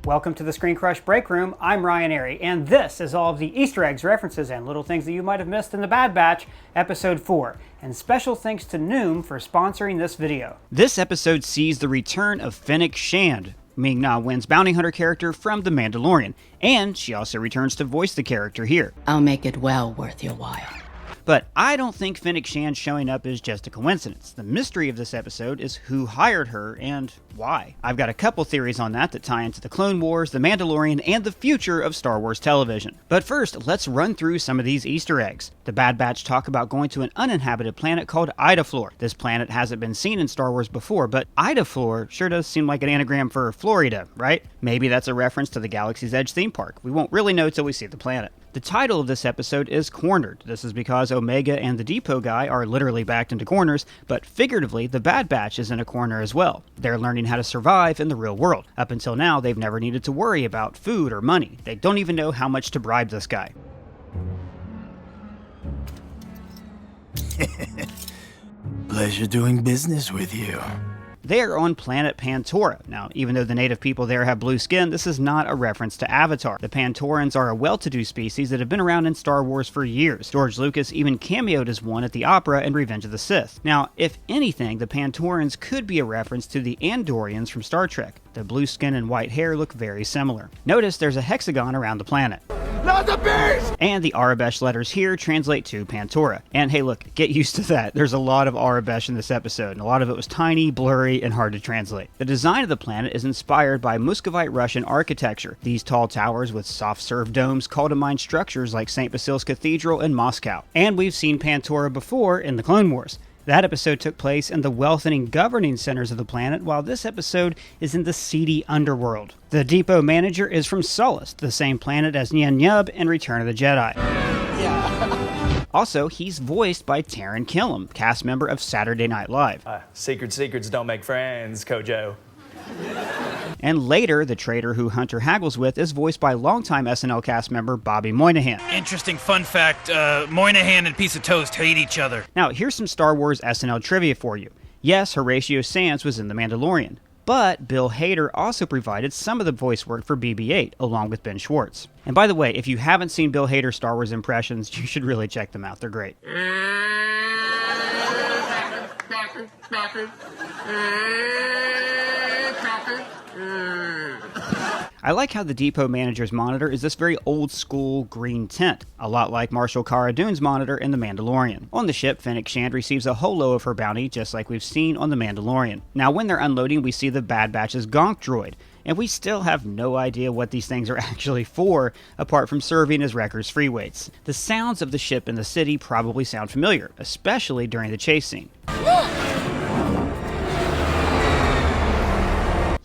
Welcome to the ScreenCrush Break Room. I'm Ryan Arey, and this is all of the Easter eggs, references, and little things that you might have missed in The Bad Batch, Episode 4. And special thanks to Noom for sponsoring this video. This episode sees the return of Fennic Shand, Ming-Na Wen's bounty hunter character from The Mandalorian, and she also returns to voice the character here. I'll make it well worth your while. But I don't think Fennic Shand showing up is just a coincidence. The mystery of this episode is who hired her and why. I've got a couple theories on that tie into the Clone Wars, The Mandalorian, and the future of Star Wars television. But first, let's run through some of these Easter eggs. The Bad Batch talk about going to an uninhabited planet called Idaflor. This planet hasn't been seen in Star Wars before, but Idaflor sure does seem like an anagram for Florida, right? Maybe that's a reference to the Galaxy's Edge theme park. We won't really know till we see the planet. The title of this episode is Cornered. This is because Omega and the Depot guy are literally backed into corners, but figuratively, the Bad Batch is in a corner as well. They're learning how to survive in the real world. Up until now, they've never needed to worry about food or money. They don't even know how much to bribe this guy. Pleasure doing business with you. They are on planet Pantora. Now, even though the native people there have blue skin, this is not a reference to Avatar. The Pantorans are a well-to-do species that have been around in Star Wars for years. George Lucas even cameoed as one at the opera in Revenge of the Sith. Now, if anything, the Pantorans could be a reference to the Andorians from Star Trek. The blue skin and white hair look very similar. Notice there's a hexagon around the planet. Not the bears! And the Arabesh letters here translate to Pantora. And hey look, get used to that. There's a lot of Arabesh in this episode, and a lot of it was tiny, blurry, and hard to translate. The design of the planet is inspired by Muscovite Russian architecture. These tall towers with soft-serve domes call to mind structures like St. Basil's Cathedral in Moscow. And we've seen Pantora before in the Clone Wars. That episode took place in the wealth and governing centers of the planet, while this episode is in the seedy underworld. The depot manager is from Sullust, the same planet as Nien Nunb in Return of the Jedi. Yeah. Also, he's voiced by Taron Killam, cast member of Saturday Night Live. Secrets don't make friends, Kojo. And later, the traitor who Hunter haggles with is voiced by longtime SNL cast member Bobby Moynihan. Interesting fun fact, Moynihan and Piece of Toast hate each other. Now, here's some Star Wars SNL trivia for you. Yes, Horatio Sands was in The Mandalorian, but Bill Hader also provided some of the voice work for BB-8, along with Ben Schwartz. And by the way, if you haven't seen Bill Hader's Star Wars impressions, you should really check them out. They're great. I like how the depot manager's monitor is this very old-school green tint, a lot like Marshal Cara Dune's monitor in The Mandalorian. On the ship, Fennic Shand receives a holo of her bounty, just like we've seen on The Mandalorian. Now, when they're unloading, we see the Bad Batch's Gonk droid, and we still have no idea what these things are actually for, apart from serving as Wrecker's free weights. The sounds of the ship in the city probably sound familiar, especially during the chase scene.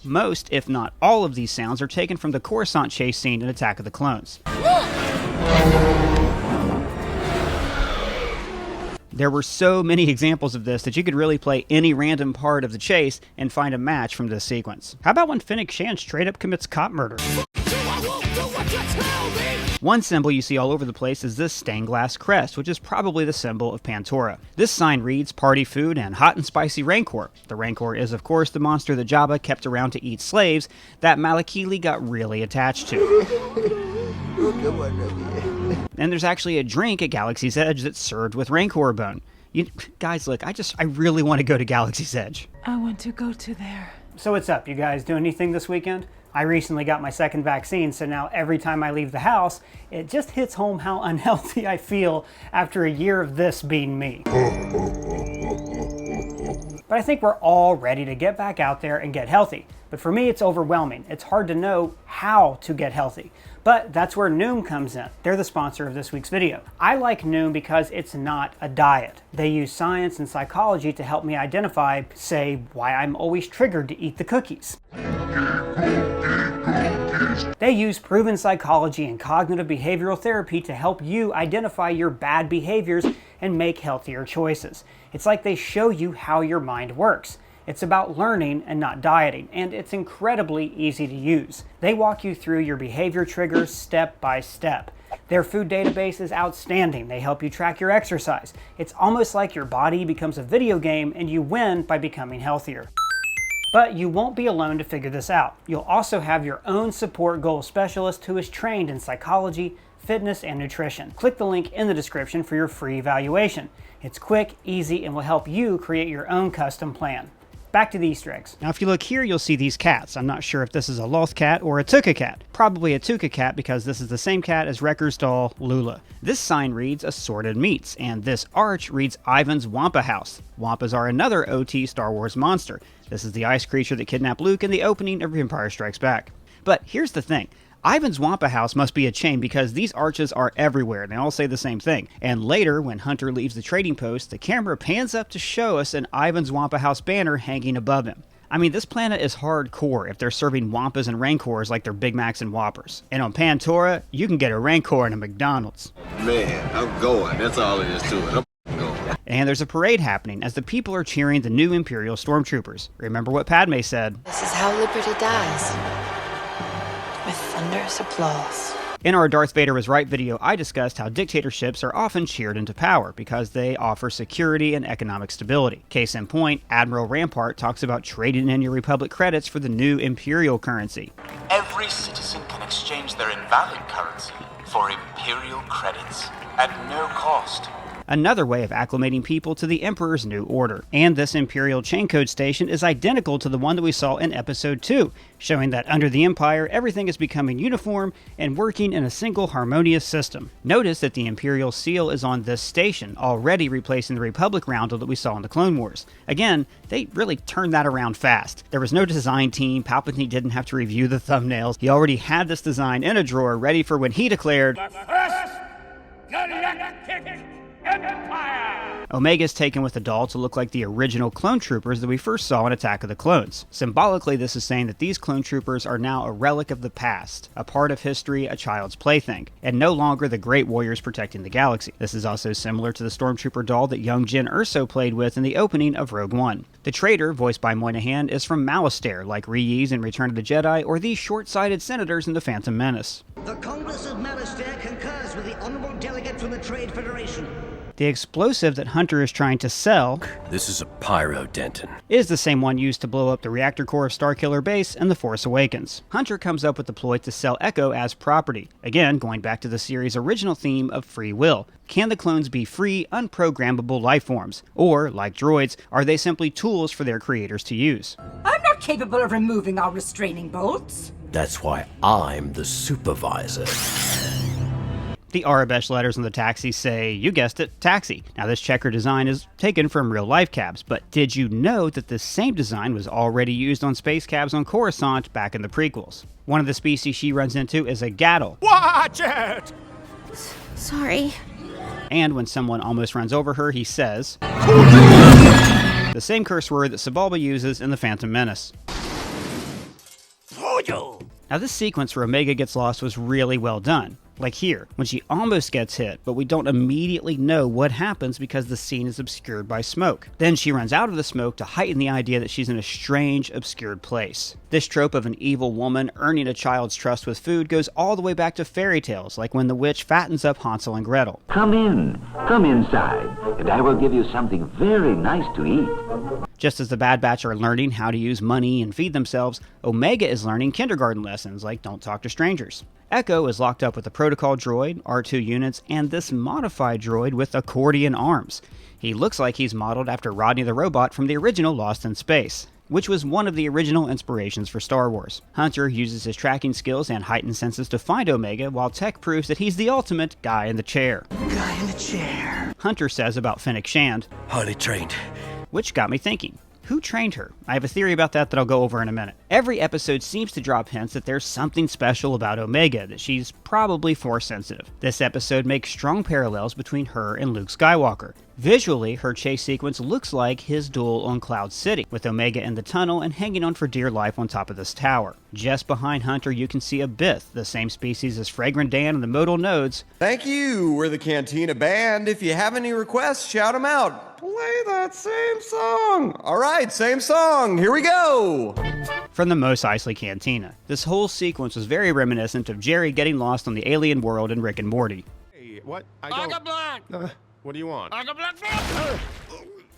Most, if not all of these sounds are taken from the Coruscant chase scene in Attack of the Clones. There were so many examples of this that you could really play any random part of the chase and find a match from this sequence. How about when Fennic Shand straight up commits cop murder? One symbol you see all over the place is this stained glass crest, which is probably the symbol of Pantora. This sign reads Party Food and Hot and Spicy Rancor. The Rancor is, of course, the monster that Jabba kept around to eat slaves that Malakili got really attached to. And there's actually a drink at Galaxy's Edge that's served with Rancor bone. Guys, look, I really want to go to Galaxy's Edge. I want to go to there. So what's up? You guys do anything this weekend? I recently got my second vaccine, so now every time I leave the house, it just hits home how unhealthy I feel after a year of this being me. But I think we're all ready to get back out there and get healthy. But for me, it's overwhelming. It's hard to know how to get healthy. But that's where Noom comes in. They're the sponsor of this week's video. I like Noom because it's not a diet. They use science and psychology to help me identify, say, why I'm always triggered to eat the cookies. They use proven psychology and cognitive behavioral therapy to help you identify your bad behaviors and make healthier choices. It's like they show you how your mind works. It's about learning and not dieting, and it's incredibly easy to use. They walk you through your behavior triggers step by step. Their food database is outstanding. They help you track your exercise. It's almost like your body becomes a video game and you win by becoming healthier. But you won't be alone to figure this out. You'll also have your own support goal specialist who is trained in psychology, fitness, and nutrition. Click the link in the description for your free evaluation. It's quick, easy, and will help you create your own custom plan. Back to the Easter eggs. Now if you look here, you'll see these cats. I'm not sure if this is a Loth cat or a Tuca cat. Probably a Tuca cat because this is the same cat as Wrecker's doll, Lula. This sign reads Assorted Meats, and this arch reads Ivan's Wampa House. Wampas are another OT Star Wars monster. This is the ice creature that kidnapped Luke in the opening of Empire Strikes Back. But here's the thing. Ivan's Wampa House must be a chain because these arches are everywhere and they all say the same thing. And later, when Hunter leaves the trading post, the camera pans up to show us an Ivan's Wampa House banner hanging above him. I mean, this planet is hardcore if they're serving Wampas and Rancors like they're Big Macs and Whoppers. And on Pantora, you can get a Rancor in a McDonald's. Man, I'm going. That's all it is to it. I'm going. And there's a parade happening as the people are cheering the new Imperial stormtroopers. Remember what Padme said? This is how liberty dies. With thunderous applause. In our Darth Vader was right video, I discussed how dictatorships are often cheered into power because they offer security and economic stability. Case in point, Admiral Rampart talks about trading in your Republic credits for the new Imperial currency. Every citizen can exchange their invalid currency for Imperial credits at no cost. Another way of acclimating people to the Emperor's new order. And this Imperial chain code station is identical to the one that we saw in Episode 2, showing that under the Empire, everything is becoming uniform and working in a single harmonious system. Notice that the Imperial seal is on this station, already replacing the Republic roundel that we saw in the Clone Wars. Again, they really turned that around fast. There was no design team, Palpatine didn't have to review the thumbnails, he already had this design in a drawer ready for when he declared, Empire! Omega's taken with a doll to look like the original clone troopers that we first saw in Attack of the Clones. Symbolically, this is saying that these clone troopers are now a relic of the past, a part of history, a child's plaything, and no longer the great warriors protecting the galaxy. This is also similar to the stormtrooper doll that young Jyn Erso played with in the opening of Rogue One. The traitor, voiced by Moynihan, is from Malastare, like Reyes in Return of the Jedi, or these short-sighted senators in The Phantom Menace. The Congress of Malastare concurs with the Honorable Delegate from the Trade Federation. The explosive that Hunter is trying to sell, This is a pyro, Denton. is the same one used to blow up the reactor core of Starkiller Base in The Force Awakens. Hunter comes up with the ploy to sell Echo as property. Again, going back to the series' original theme of free will. Can the clones be free, unprogrammable life forms? Or, like droids, are they simply tools for their creators to use? I'm not capable of removing our restraining bolts. That's why I'm the supervisor. The Arabesh letters on the taxi say, you guessed it, taxi. Now this checker design is taken from real life cabs, but did you know that this same design was already used on space cabs on Coruscant back in the prequels? One of the species she runs into is a Gattle. Watch it! Sorry. And when someone almost runs over her, he says, the same curse word that Sebulba uses in The Phantom Menace. Now this sequence where Omega gets lost was really well done. Like here, when she almost gets hit, but we don't immediately know what happens because the scene is obscured by smoke. Then she runs out of the smoke to heighten the idea that she's in a strange, obscured place. This trope of an evil woman earning a child's trust with food goes all the way back to fairy tales, like when the witch fattens up Hansel and Gretel. Come inside, and I will give you something very nice to eat. Just as the Bad Batch are learning how to use money and feed themselves, Omega is learning kindergarten lessons like don't talk to strangers. Echo is locked up with a protocol droid, R2 units, and this modified droid with accordion arms. He looks like he's modeled after Rodney the Robot from the original Lost in Space, which was one of the original inspirations for Star Wars. Hunter uses his tracking skills and heightened senses to find Omega, while Tech proves that he's the ultimate guy in the chair. Guy in the chair. Hunter says about Fennic Shand, Highly trained. which got me thinking. Who trained her? I have a theory about that I'll go over in a minute. Every episode seems to drop hints that there's something special about Omega, that she's probably Force sensitive. This episode makes strong parallels between her and Luke Skywalker. Visually, her chase sequence looks like his duel on Cloud City, with Omega in the tunnel and hanging on for dear life on top of this tower. Just behind Hunter you can see a Bith, the same species as Fragrant Dan and the Modal Nodes. Thank you, we're the Cantina Band. If you have any requests, shout them out. Play that same song. All right, same song, here we go. From the Mos Eisley Cantina. This whole sequence was very reminiscent of Jerry getting lost on the alien world in Rick and Morty. Hey, what? I got black. What do you want? I got black.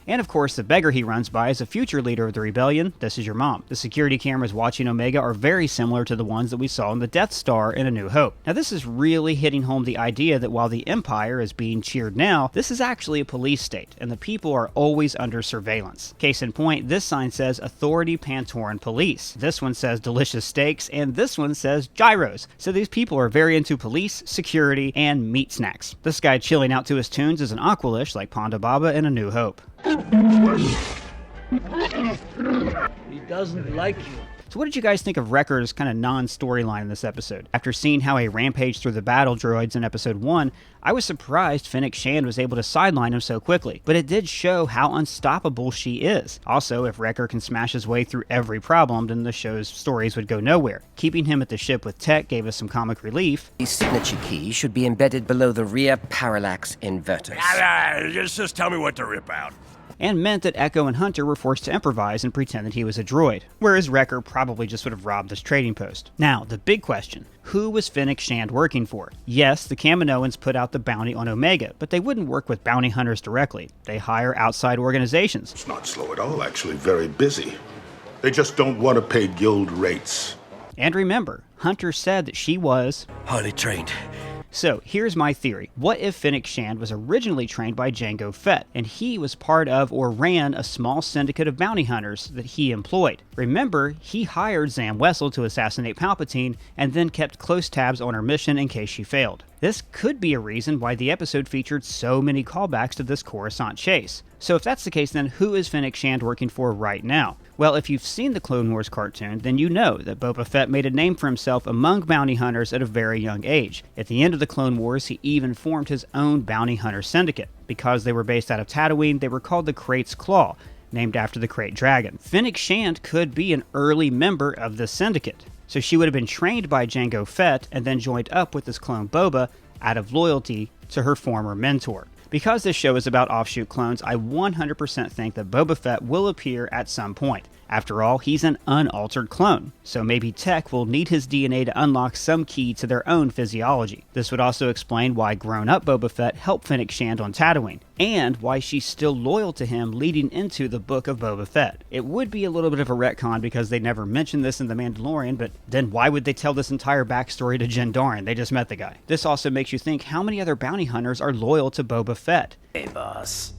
And of course, the beggar he runs by is a future leader of the rebellion. This is your mom. The security cameras watching Omega are very similar to the ones that we saw in the Death Star in A New Hope. Now this is really hitting home the idea that while the Empire is being cheered now, this is actually a police state, and the people are always under surveillance. Case in point, this sign says Authority Pantoran Police. This one says Delicious Steaks, and this one says Gyros. So these people are very into police, security, and meat snacks. This guy chilling out to his tunes is an Aqualish like Ponda Baba in A New Hope. He doesn't like you. So what did you guys think of Wrecker's kind of non-storyline in this episode? After seeing how he rampaged through the battle droids in episode 1, I was surprised Fennic Shand was able to sideline him so quickly, but it did show how unstoppable she is. Also, if Wrecker can smash his way through every problem, then the show's stories would go nowhere. Keeping him at the ship with Tech gave us some comic relief. The signature key should be embedded below the rear parallax inverters. Just tell me what to rip out. And meant that Echo and Hunter were forced to improvise and pretend that he was a droid, whereas Wrecker probably just would have robbed this trading post. Now, the big question, who was Fennic Shand working for? Yes, the Kaminoans put out the bounty on Omega, but they wouldn't work with bounty hunters directly. They hire outside organizations. It's not slow at all, actually very busy. They just don't want to pay guild rates. And remember, Hunter said that she was highly trained. So, here's my theory. What if Fennic Shand was originally trained by Jango Fett, and he was part of or ran a small syndicate of bounty hunters that he employed? Remember, he hired Zam Wesell to assassinate Palpatine, and then kept close tabs on her mission in case she failed. This could be a reason why the episode featured so many callbacks to this Coruscant chase. So if that's the case, then who is Fennic Shand working for right now? Well, if you've seen the Clone Wars cartoon, then you know that Boba Fett made a name for himself among bounty hunters at a very young age. At the end of the Clone Wars, he even formed his own bounty hunter syndicate. Because they were based out of Tatooine, they were called the Krait's Claw, named after the Krayt Dragon. Fennic Shand could be an early member of the syndicate. So she would have been trained by Jango Fett and then joined up with his clone Boba out of loyalty to her former mentor. Because this show is about offshoot clones, I 100% think that Boba Fett will appear at some point. After all, he's an unaltered clone, so maybe Tech will need his DNA to unlock some key to their own physiology. This would also explain why grown-up Boba Fett helped Fennic Shand on Tatooine, and why she's still loyal to him leading into the Book of Boba Fett. It would be a little bit of a retcon because they never mentioned this in The Mandalorian, but then why would they tell this entire backstory to Jyn Darren? They just met the guy. This also makes you think, how many other bounty hunters are loyal to Boba Fett? Hey, boss.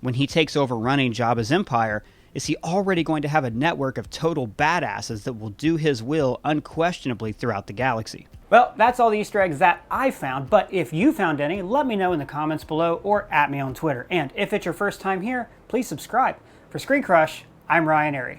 When he takes over running Jabba's empire, is he already going to have a network of total badasses that will do his will unquestionably throughout the galaxy? Well, that's all the Easter eggs that I found, but if you found any, let me know in the comments below or at me on Twitter. And if it's your first time here, please subscribe. For ScreenCrush, I'm Ryan Arey.